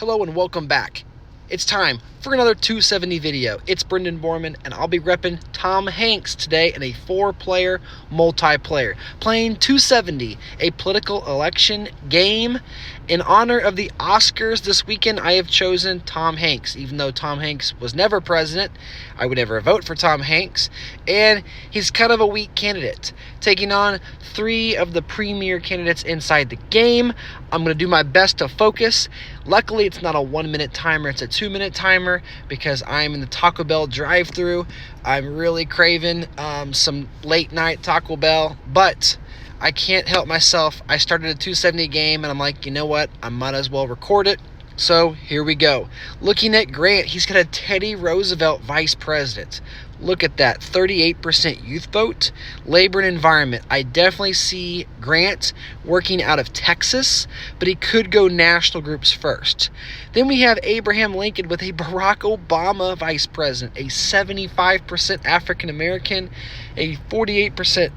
Hello and welcome back. It's time for another 270 video. It's Brendan Borman, and I'll be repping Tom Hanks today in a 4-player multiplayer, playing 270, a political election game. In honor of the Oscars this weekend, I have chosen Tom Hanks. Even though Tom Hanks was never president, I would never vote for Tom Hanks, and he's kind of a weak candidate. Taking on 3 of the premier candidates inside the game, I'm going to do my best to focus. Luckily, it's not a 1-minute timer, it's a 2-minute timer because I'm in the Taco Bell drive-thru. I'm really craving some late-night Taco Bell, but I can't help myself. I started a 270 game, and I'm like, you know what? I might as well record it. So here we go. Looking at Grant, he's got a Teddy Roosevelt vice president. Look at that, 38% youth vote. Labor and environment, I definitely see Grant working out of Texas, but he could go national groups first. Then we have Abraham Lincoln with a Barack Obama vice president, a 75% African American, a 48%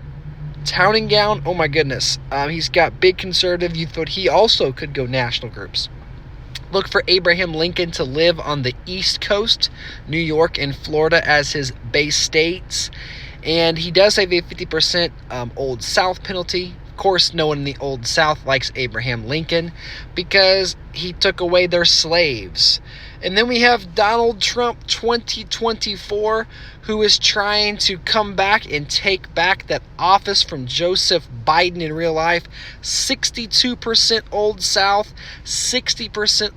town and gown. Oh my goodness. He's got big conservative youth vote. He also could go national groups. Look for Abraham Lincoln to live on the East Coast, New York and Florida as his base states. And he does have a 50% Old South penalty. Of course, no one in the Old South likes Abraham Lincoln because he took away their slaves. And then we have Donald Trump 2024, who is trying to come back and take back that office from Joseph Biden in real life. 62% Old South, 60%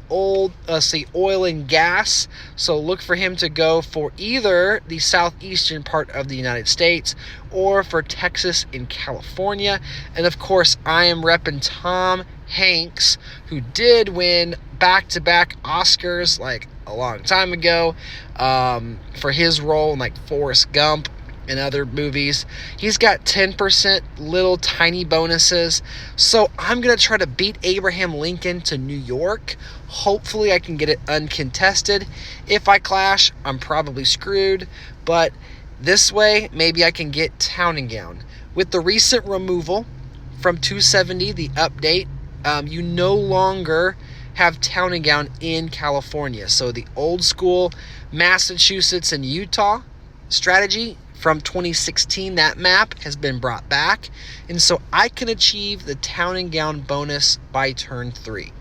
oil and gas. So look for him to go for either the southeastern part of the United States or for Texas and California. And of course, I am repping Tom Hanks, who did win back-to-back Oscars like a long time ago for his role in like Forrest Gump and other movies. He's got 10% little tiny bonuses. So I'm going to try to beat Abraham Lincoln to New York. Hopefully I can get it uncontested. If I clash, I'm probably screwed. But this way, maybe I can get town and gown. With the recent removal from 270, the update, you no longer have town and gown in California. So the old school Massachusetts and Utah strategy from 2016, that map has been brought back. And so I can achieve the town and gown bonus by turn 3.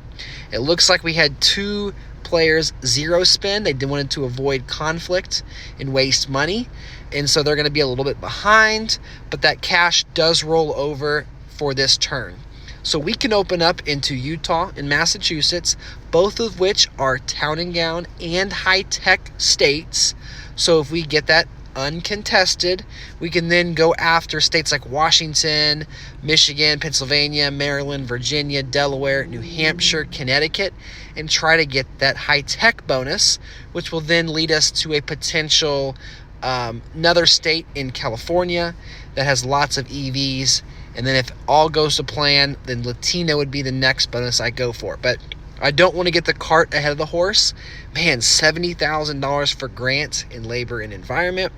It looks like we had 2 players zero spin. They wanted to avoid conflict and waste money. And so they're going to be a little bit behind, but that cash does roll over for this turn. So we can open up into Utah and Massachusetts, both of which are town and gown and high-tech states. So if we get that uncontested, we can then go after states like Washington, Michigan, Pennsylvania, Maryland, Virginia, Delaware, New Hampshire, Connecticut, and try to get that high-tech bonus, which will then lead us to a potential another state in California that has lots of EVs. And then if all goes to plan, then Latino would be the next bonus I go for. But I don't want to get the cart ahead of the horse. Man, $70,000 for Grant in labor and environment.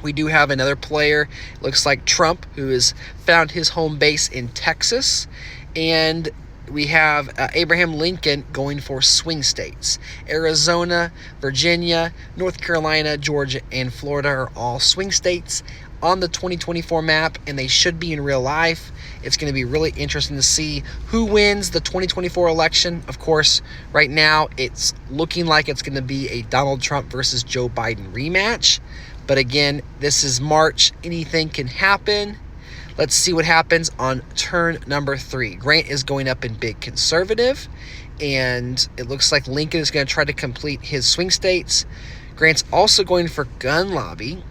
We do have another player, looks like Trump, who has found his home base in Texas. And we have Abraham Lincoln going for swing states. Arizona, Virginia, North Carolina, Georgia, and Florida are all swing states on the 2024 map, and they should be in real life. It's going to be really interesting to see who wins the 2024 election. Of course, right now it's looking like it's going to be a Donald Trump versus Joe Biden rematch. But again, this is March. Anything can happen. Let's see what happens on turn number 3. Grant is going up in big conservative, and it looks like Lincoln is going to try to complete his swing states. Grant's also going for gun lobby.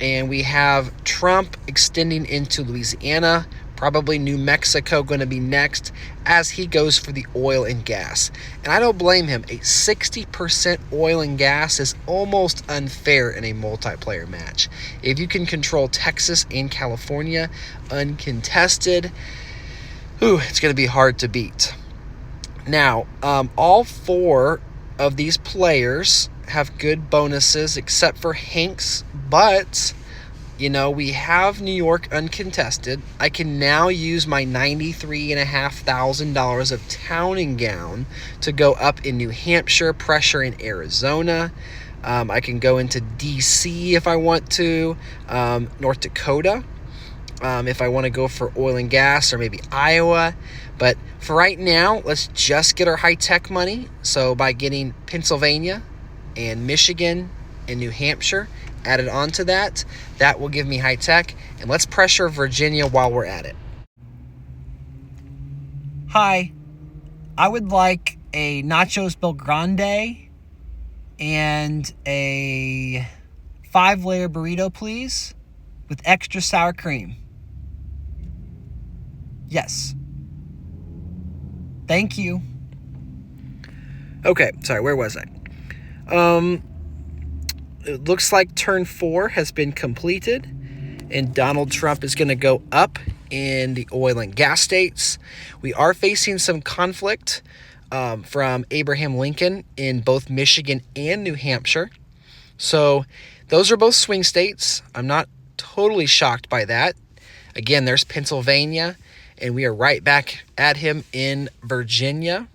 And we have Trump extending into Louisiana, probably New Mexico going to be next as he goes for the oil and gas. And I don't blame him. A 60% oil and gas is almost unfair in a multiplayer match. If you can control Texas and California uncontested, it's going to be hard to beat. Now, all 4 of these players have good bonuses except for Hanks, but You know, we have New York uncontested. I can now use my $93,500 of town and gown to go up in New Hampshire, pressure in Arizona. I can go into DC if I want to, North Dakota, if I want to go for oil and gas, or maybe Iowa. But for right now, let's just get our high-tech money. So by getting Pennsylvania and Michigan and New Hampshire added onto that, that will give me high-tech. And let's pressure Virginia while we're at it. Hi, I would like a Nachos Bill Grande and a 5-layer burrito, please, with extra sour cream. Yes. Thank you. Okay, sorry, where was I? It looks like turn 4 has been completed, and Donald Trump is going to go up in the oil and gas states. We are facing some conflict from Abraham Lincoln in both Michigan and New Hampshire. So those are both swing states. I'm not totally shocked by that. Again, there's Pennsylvania, and we are right back at him in Virginia.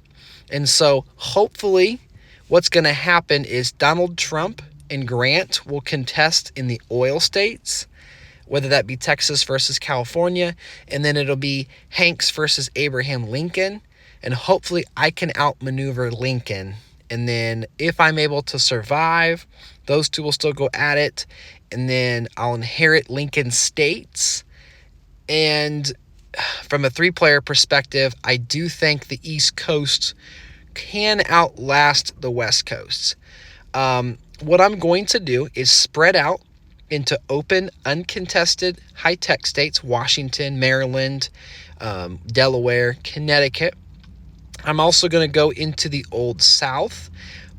And so hopefully what's going to happen is Donald Trump and Grant will contest in the oil states, whether that be Texas versus California, and then it'll be Hanks versus Abraham Lincoln, and hopefully I can outmaneuver Lincoln. And then if I'm able to survive, those two will still go at it, and then I'll inherit Lincoln states. And from a 3-player perspective, I do think the East Coast can outlast the West Coast. What I'm going to do is spread out into open, uncontested, high-tech states: Washington, Maryland, Delaware, Connecticut. I'm also going to go into the Old South,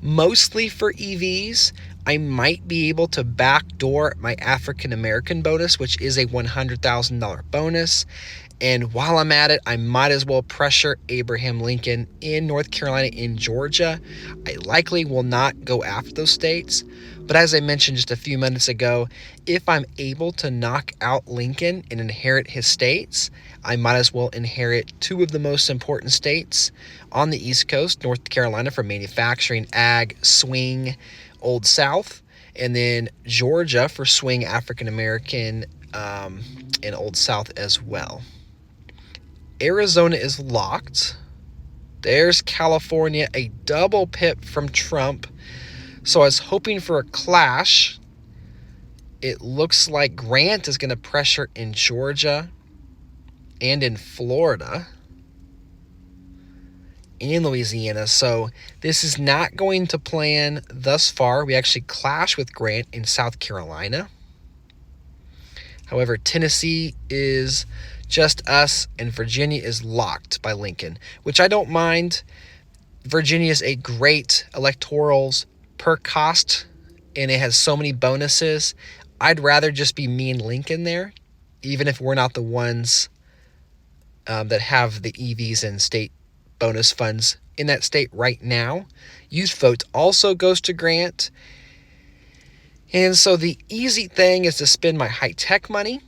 mostly for EVs. I might be able to backdoor my African American bonus, which is a $100,000 bonus. And while I'm at it, I might as well pressure Abraham Lincoln in North Carolina, in Georgia. I likely will not go after those states. But as I mentioned just a few minutes ago, if I'm able to knock out Lincoln and inherit his states, I might as well inherit 2 of the most important states on the East Coast: North Carolina for manufacturing, ag, swing, Old South, and then Georgia for swing, African American, and Old South as well. Arizona is locked. There's California, a double pip from Trump. So I was hoping for a clash. It looks like Grant is going to pressure in Georgia and in Florida and Louisiana. So this is not going to plan thus far. We actually clash with Grant in South Carolina. However, Tennessee is just us, and Virginia is locked by Lincoln, which I don't mind. Virginia is a great electorals per cost, and it has so many bonuses. I'd rather just be me and Lincoln there, even if we're not the ones that have the EVs and state bonus funds in that state right now. Youth vote also goes to Grant. And so the easy thing is to spend my high-tech money.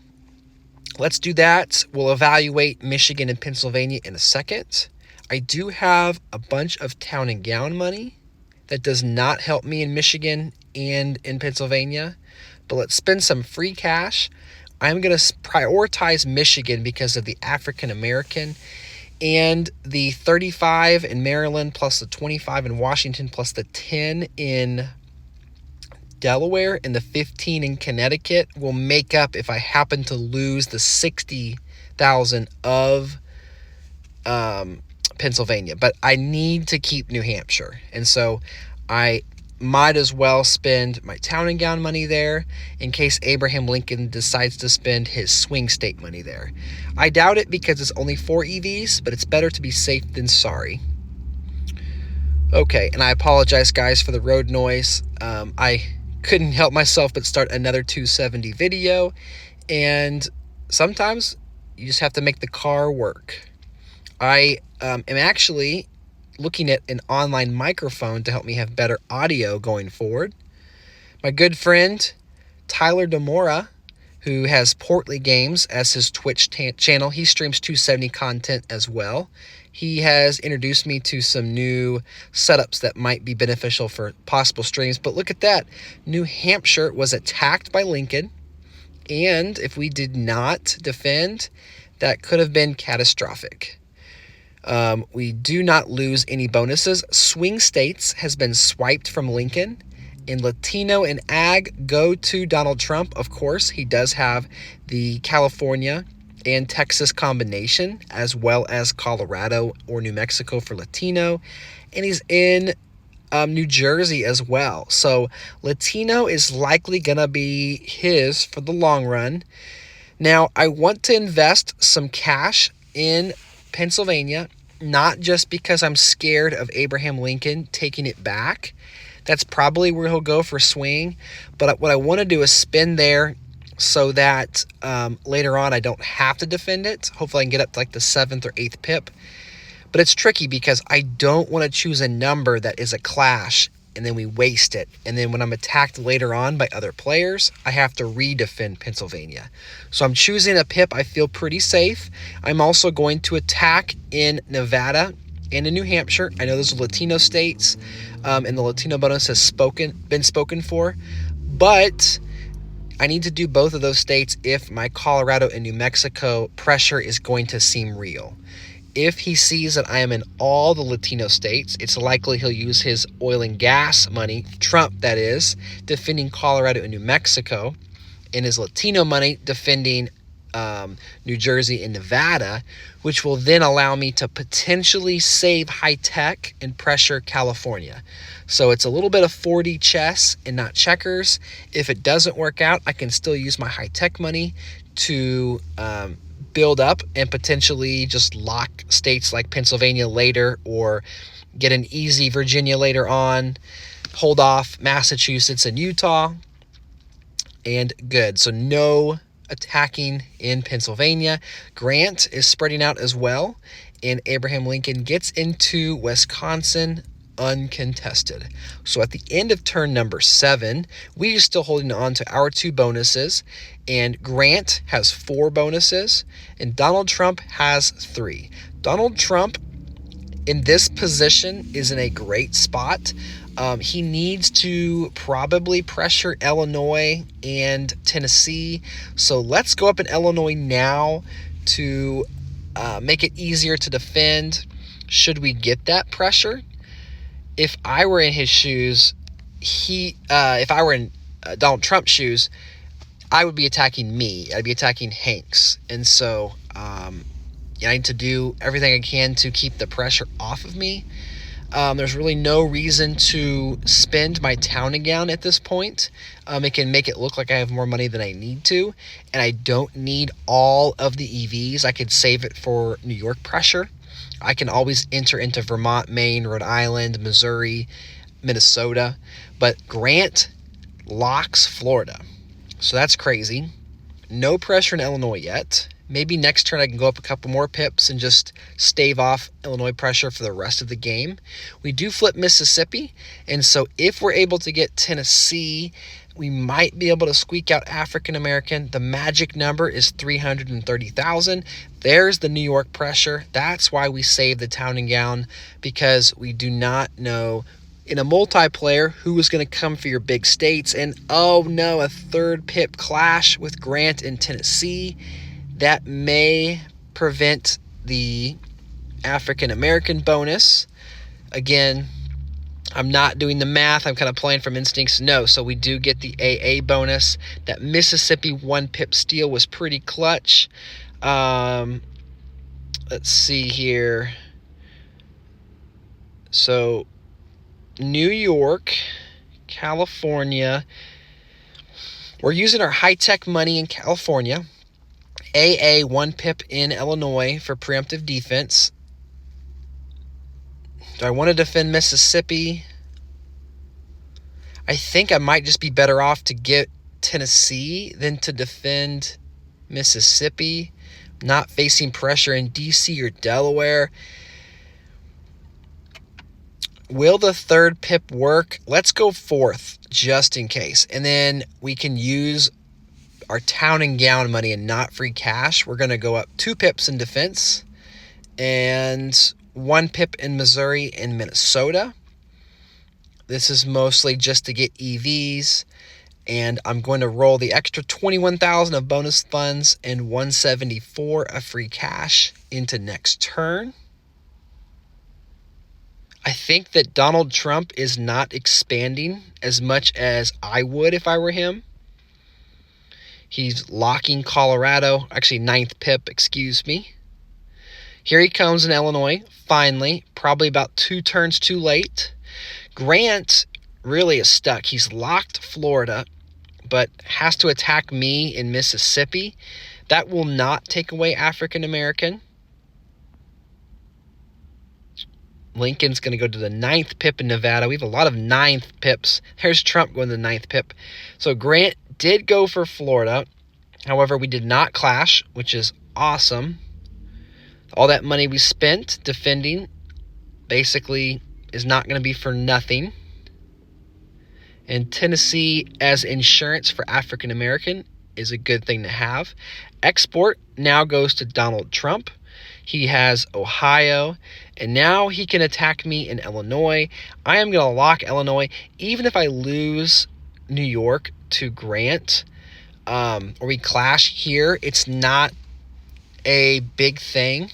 Let's do that. We'll evaluate Michigan and Pennsylvania in a second. I do have a bunch of town and gown money that does not help me in Michigan and in Pennsylvania, but let's spend some free cash. I'm going to prioritize Michigan because of the African American, and the 35 in Maryland plus the 25 in Washington plus the 10 in Delaware and the 15 in Connecticut will make up if I happen to lose the 60,000 of Pennsylvania. But I need to keep New Hampshire, and so I might as well spend my town and gown money there in case Abraham Lincoln decides to spend his swing state money there. I doubt it because it's only 4 EVs, but it's better to be safe than sorry. Okay, and I apologize, guys, for the road noise. I couldn't help myself but start another 270 video, and sometimes you just have to make the car work. I am actually looking at an online microphone to help me have better audio going forward. My good friend Tyler DeMora who has Portly Games as his Twitch channel. He streams 270 content as well. He has introduced me to some new setups that might be beneficial for possible streams. But look at that. New Hampshire was attacked by Lincoln. And if we did not defend, that could have been catastrophic. We do not lose any bonuses. Swing states has been swiped from Lincoln. And Latino and Ag go to Donald Trump. Of course, he does have the California and Texas combination, as well as Colorado or New Mexico for Latino. And he's in New Jersey as well. So Latino is likely going to be his for the long run. Now, I want to invest some cash in Pennsylvania, not just because I'm scared of Abraham Lincoln taking it back. That's probably where he'll go for swing. But what I want to do is spend there so that later on I don't have to defend it. Hopefully I can get up to like the 7th or 8th pip. But it's tricky because I don't want to choose a number that is a clash and then we waste it. And then when I'm attacked later on by other players, I have to redefend Pennsylvania. So I'm choosing a pip I feel pretty safe. I'm also going to attack in Nevada and in New Hampshire. I know those are Latino states, and the Latino bonus has been spoken for. But I need to do both of those states if my Colorado and New Mexico pressure is going to seem real. If he sees that I am in all the Latino states, it's likely he'll use his oil and gas money, Trump that is, defending Colorado and New Mexico, and his Latino money defending New Jersey and Nevada, which will then allow me to potentially save high tech and pressure California. So it's a little bit of 4D chess and not checkers. If it doesn't work out, I can still use my high tech money to build up and potentially just lock states like Pennsylvania later, or get an easy Virginia later on, hold off Massachusetts and Utah, and good. So no attacking in Pennsylvania. Grant is spreading out as well, and Abraham Lincoln gets into Wisconsin uncontested. So at the end of turn number 7, we are still holding on to our 2 bonuses, and Grant has 4 bonuses, and Donald Trump has 3. Donald Trump in this position is in a great spot. He needs to probably pressure Illinois and Tennessee. So let's go up in Illinois now to make it easier to defend should we get that pressure. If I were in his shoes, if I were in Donald Trump's shoes, I would be attacking me. I'd be attacking Hanks. And so I need to do everything I can to keep the pressure off of me. There's really no reason to spend my town and gown at this point. It can make it look like I have more money than I need to, and I don't need all of the EVs. I could save it for New York pressure. I can always enter into Vermont, Maine, Rhode Island, Missouri, Minnesota, but Grant locks Florida. So that's crazy. No pressure in Illinois yet. Maybe next turn I can go up a couple more pips and just stave off Illinois pressure for the rest of the game. We do flip Mississippi, and so if we're able to get Tennessee, we might be able to squeak out African American. The magic number is 330,000. There's the New York pressure. That's why we save the town and gown, because we do not know in a multiplayer who is going to come for your big states. And oh no, a 3rd pip clash with Grant in Tennessee. That may prevent the African American bonus. Again, I'm not doing the math. I'm kind of playing from instincts. No, so we do get the AA bonus. That Mississippi 1 pip steal was pretty clutch. Let's see here. So New York, California. We're using our high-tech money in California. AA 1 pip in Illinois for preemptive defense. Do I want to defend Mississippi? I think I might just be better off to get Tennessee than to defend Mississippi. Not facing pressure in DC or Delaware. Will the 3rd pip work? Let's go 4th just in case. And then we can use our town and gown money and not free cash, we're going to go up 2 pips in defense and 1 pip in Missouri and Minnesota. This is mostly just to get EVs, and I'm going to roll the extra 21,000 of bonus funds and 174 of free cash into next turn. I think that Donald Trump is not expanding as much as I would if I were him. He's locking Colorado, actually 9th pip, excuse me. Here he comes in Illinois, finally, probably about 2 turns too late. Grant really is stuck. He's locked Florida, but has to attack me in Mississippi. That will not take away African American. Lincoln's going to go to the 9th pip in Nevada. We have a lot of 9th pips. There's Trump going to the 9th pip. So Grant did go for Florida. However, we did not clash, which is awesome. All that money we spent defending basically is not going to be for nothing. And Tennessee as insurance for African American is a good thing to have. Export now goes to Donald Trump. He has Ohio, and now he can attack me in Illinois. I am going to lock Illinois, even if I lose New York to Grant, or we clash here. It's not a big thing.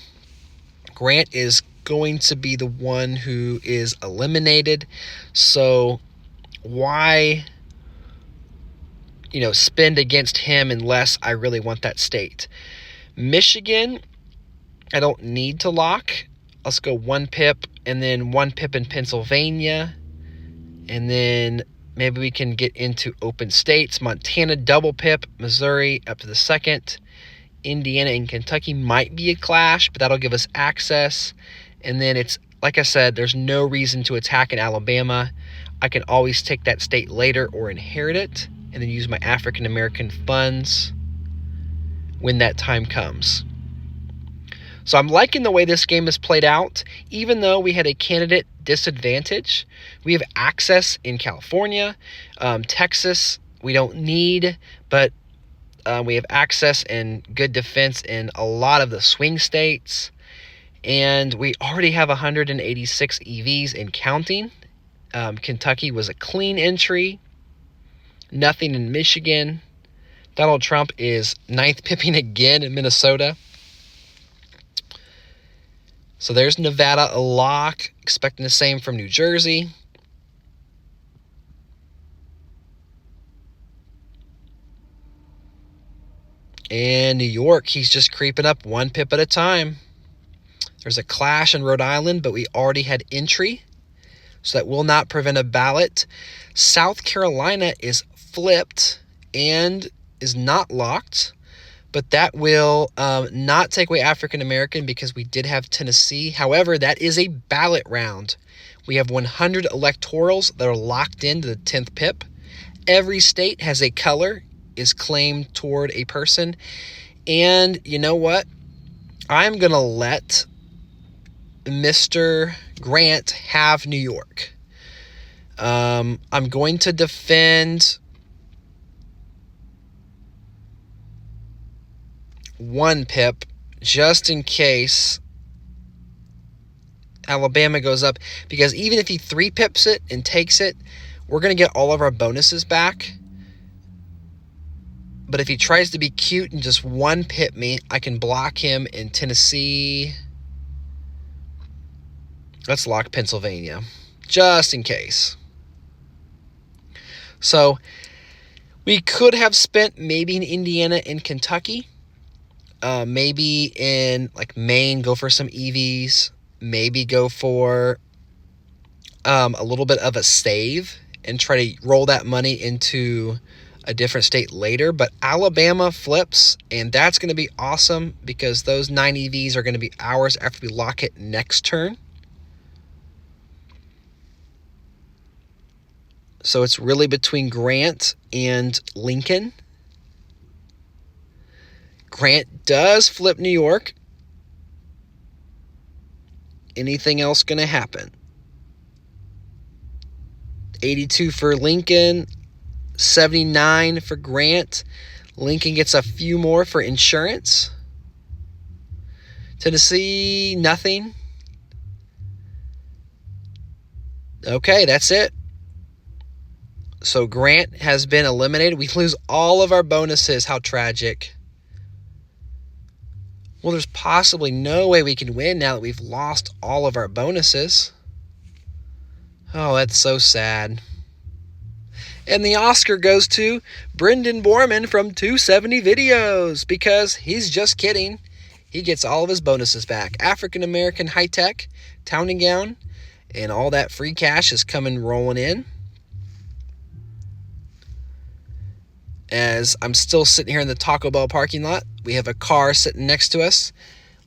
Grant is going to be the one who is eliminated, so why spend against him unless I really want that state? Michigan, I don't need to lock. Let's go 1 pip and then 1 pip in Pennsylvania. And then maybe we can get into open states. Montana, double pip. Missouri up to the 2nd. Indiana and Kentucky might be a clash, but that'll give us access. And then it's, like I said, there's no reason to attack in Alabama. I can always take that state later or inherit it and then use my African American funds when that time comes. So I'm liking the way this game has played out. Even though we had a candidate disadvantage, we have access in California. Texas, we don't need, but we have access and good defense in a lot of the swing states. And we already have 186 EVs and counting. Kentucky was a clean entry. Nothing in Michigan. Donald Trump is 9th pipping again in Minnesota. So there's Nevada, a lock. Expecting the same from New Jersey. And New York, he's just creeping up 1 pip at a time. There's a clash in Rhode Island, but we already had entry, so that will not prevent a ballot. South Carolina is flipped and is not locked, but that will not take away African American because we did have Tennessee. However, that is a ballot round. We have 100 electorals that are locked into the 10th pip. Every state has a color, is claimed toward a person. And you know what? I'm going to let Mr. Grant have New York. I'm going to defend 1 pip just in case Alabama goes up, because even if he 3 pips it and takes it, we're going to get all of our bonuses back. But if he tries to be cute and just 1 pip me, I can block him in Tennessee. Let's lock Pennsylvania, just in case. So we could have spent maybe in Indiana and Kentucky. Maybe in like Maine, go for some EVs. Maybe go for a little bit of a save and try to roll that money into a different state later. But Alabama flips, and that's going to be awesome because those 9 EVs are going to be ours after we lock it next turn. So it's really between Grant and Lincoln. Grant does flip New York. Anything else going to happen? 82 for Lincoln, 79 for Grant. Lincoln gets a few more for insurance. Tennessee, nothing. Okay, that's it. So Grant has been eliminated. We lose all of our bonuses. How tragic. Well, there's possibly no way we can win now that we've lost all of our bonuses. Oh, that's so sad. And the Oscar goes to Brendan Borman from 270 Videos, because he's just kidding. He gets all of his bonuses back. African American High Tech, Town and Gown, and all that free cash is coming rolling in. As I'm still sitting here in the Taco Bell parking lot, we have a car sitting next to us.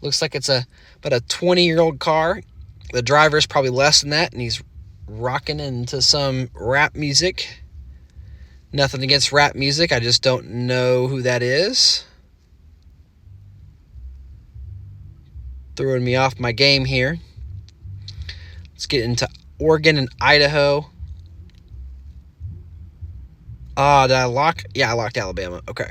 Looks like it's about a 20-year-old car. The driver's probably less than that, and he's rocking into some rap music. Nothing against rap music, I just don't know who that is. Throwing me off my game here. Let's get into Oregon and Idaho. Did I lock? Yeah, I locked Alabama. Okay.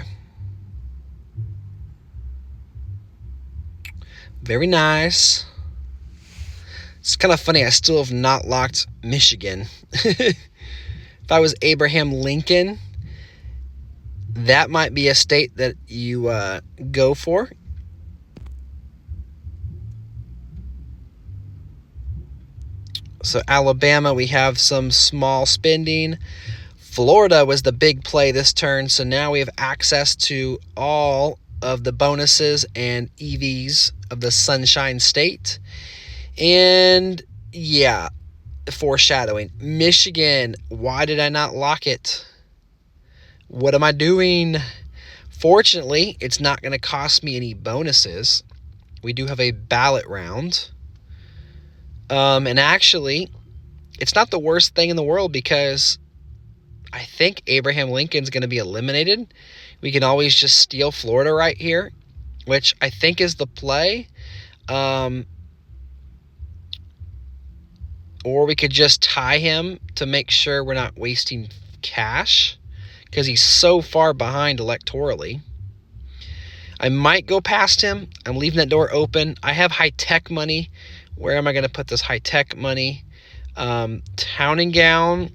Very nice. It's kind of funny, I still have not locked Michigan. If I was Abraham Lincoln, that might be a state that you go for. So Alabama, we have some small spending. Florida was the big play this turn, so now we have access to all of the bonuses and EVs of the Sunshine State. And yeah, foreshadowing. Michigan, why did I not lock it? What am I doing? Fortunately, it's not going to cost me any bonuses. We do have a ballot round. And actually, it's not the worst thing in the world, because I think Abraham Lincoln's going to be eliminated. We can always just steal Florida right here, which I think is the play. Or we could just tie him to make sure we're not wasting cash, because he's so far behind electorally. I might go past him. I'm leaving that door open. I have high-tech money. Where am I going to put this high-tech money? Town and Gown,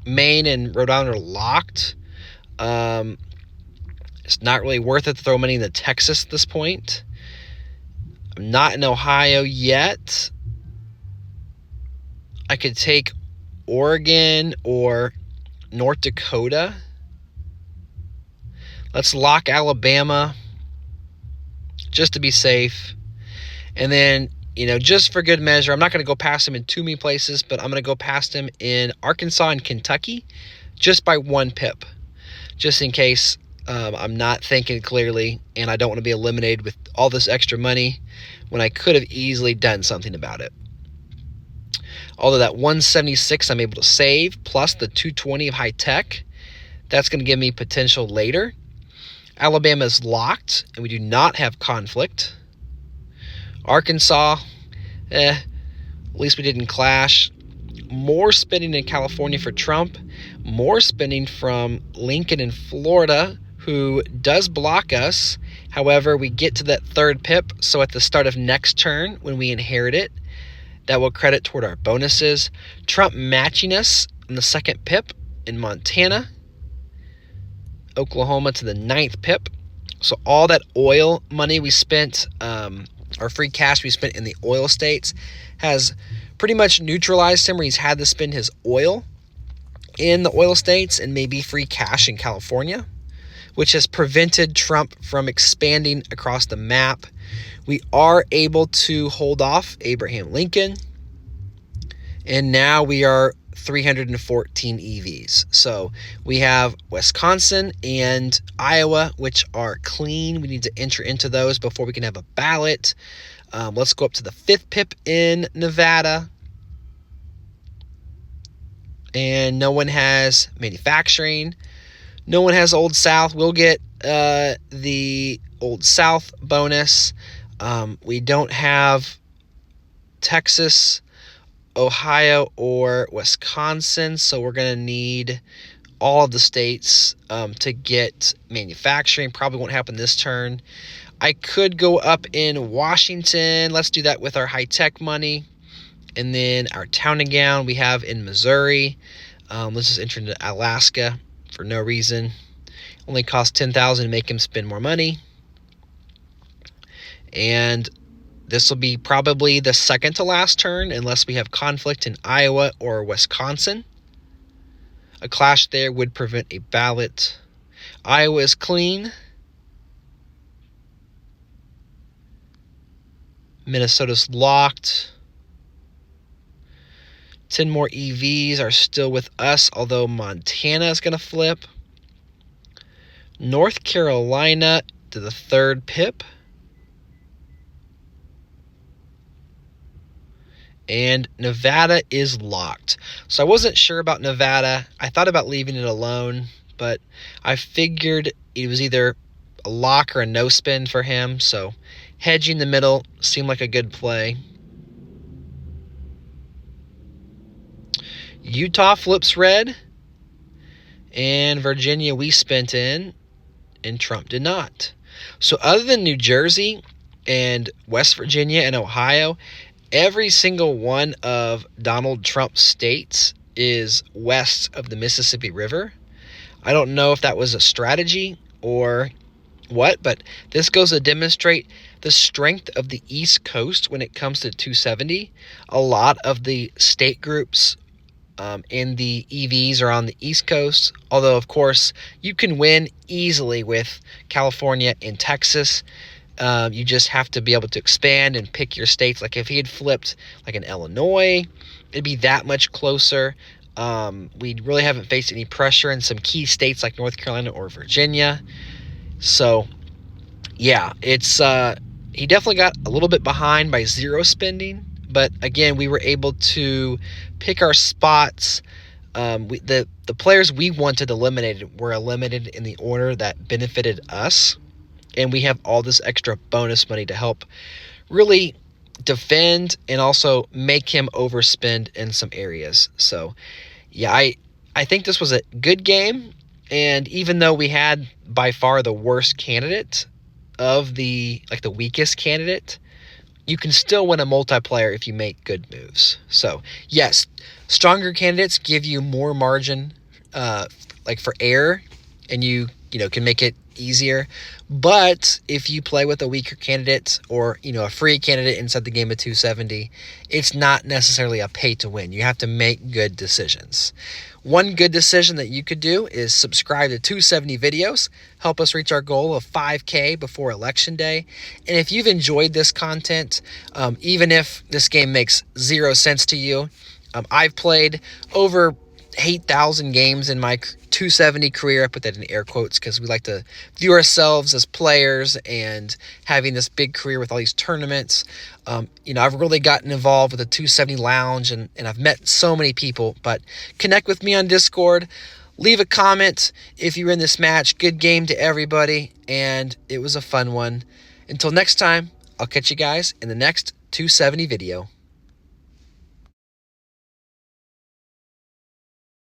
Maine, and Rhode Island are locked. It's not really worth it to throw money into Texas at this point. I'm not in Ohio yet. I could take Oregon or North Dakota. Let's lock Alabama just to be safe. And then, just for good measure, I'm not going to go past him in too many places, but I'm going to go past him in Arkansas and Kentucky just by 1 pip, just in case I'm not thinking clearly and I don't want to be eliminated with all this extra money when I could have easily done something about it. Although that 176 I'm able to save, plus the 220 of high tech, that's going to give me potential later. Alabama is locked, and we do not have conflict. Arkansas, at least we didn't clash. More spending in California for Trump. More spending from Lincoln in Florida, who does block us. However, we get to that 3rd pip, so at the start of next turn, when we inherit it, that will credit toward our bonuses. Trump matching us on the 2nd pip in Montana. Oklahoma to the 9th pip. So all that oil money we spent, our free cash we spent in the oil states, has pretty much neutralized him, where he's had to spend his oil in the oil states and maybe free cash in California, which has prevented Trump from expanding across the map. We are able to hold off Abraham Lincoln, and now we are 314 EVs. So we have Wisconsin and Iowa, which are clean. We need to enter into those before we can have a ballot. Let's go up to the 5th pip in Nevada. And no one has manufacturing. No one has Old South. We'll get the Old South bonus. We don't have Texas, Ohio, or Wisconsin, so we're going to need all of the states to get manufacturing. Probably won't happen this turn. I could go up in Washington. Let's do that with our high-tech money. And then our town and gown we have in Missouri. Let's just enter into Alaska for no reason. Only cost $10,000 to make him spend more money. And this will be probably the second to last turn unless we have conflict in Iowa or Wisconsin. A clash there would prevent a ballot. Iowa is clean. Minnesota's locked. 10 more EVs are still with us, although Montana is going to flip. North Carolina to the third pip. And Nevada is locked. So I wasn't sure about Nevada. I thought about leaving it alone, but I figured it was either a lock or a no spin for him. So hedging the middle seemed like a good play. Utah flips red. And Virginia we spent in, and Trump did not. So other than New Jersey and West Virginia and Ohio, every single one of Donald Trump's states is west of the Mississippi River. I don't know if that was a strategy or what, but this goes to demonstrate the strength of the East Coast when it comes to 270. A lot of the state groups in the EVs are on the East Coast, although, of course, you can win easily with California and Texas. You just have to be able to expand and pick your states. Like if he had flipped like in Illinois, it'd be that much closer. We really haven't faced any pressure in some key states like North Carolina or Virginia. So, yeah, it's he definitely got a little bit behind by zero spending. But, again, we were able to pick our spots. The players we wanted eliminated were eliminated in the order that benefited us. And we have all this extra bonus money to help really defend and also make him overspend in some areas. So, yeah, I think this was a good game. And even though we had by far the worst candidate of the weakest candidate, you can still win a multiplayer if you make good moves. So, yes, stronger candidates give you more margin for error, and you can make it easier. But if you play with a weaker candidate or a free candidate inside the game of 270, it's not necessarily a pay to win. You have to make good decisions. One good decision that you could do is subscribe to 270 videos, help us reach our goal of 5K before Election Day. And if you've enjoyed this content, even if this game makes 0 sense to you, I've played over 8,000 games in my 270 career. I put that in air quotes because we like to view ourselves as players, and having this big career with all these tournaments. I've really gotten involved with the 270 Lounge, and I've met so many people. But connect with me on Discord. Leave a comment if you're in this match. Good game to everybody, and it was a fun one. Until next time, I'll catch you guys in the next 270 video.